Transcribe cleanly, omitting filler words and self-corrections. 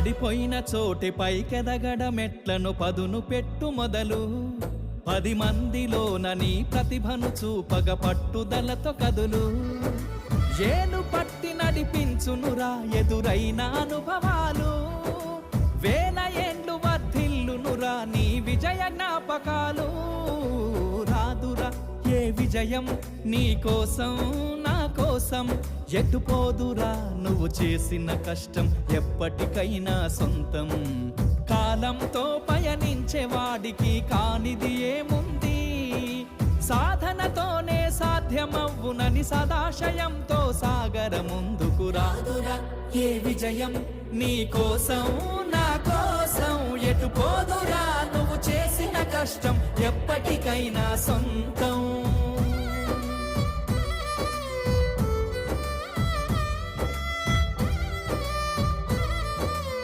పడిపోయిన చోటి పైకెదగడ మెట్లను పదును పెట్టు మొదలు 10 మందిలోన నీ ప్రతిభను చూపగ పట్టుదలతో కదులు ఏలు పట్టి నడిపించునురా ఎదురైన అనుభవాలు వేల ఏండ్లు వర్ధిల్లునురా నీ విజయ జ్ఞాపకాలు రాదురా ఏ విజయం నీ కోసం నా కోసం ఎటుపోదురా నువ్వు చేసిన కష్టం ఎప్పటికైనా సొంతం కాలంతో పయనించే వాడికి కానిది ఏముంది సాధనతోనే సాధ్యమవ్వునని సదాశయంతో సాగర ముందుకు రాదురా ఏ విజయం నీ కోసం నా కోసం ఎటుపోదురా నువ్వు చేసిన కష్టం ఎప్పటికైనా సొంతం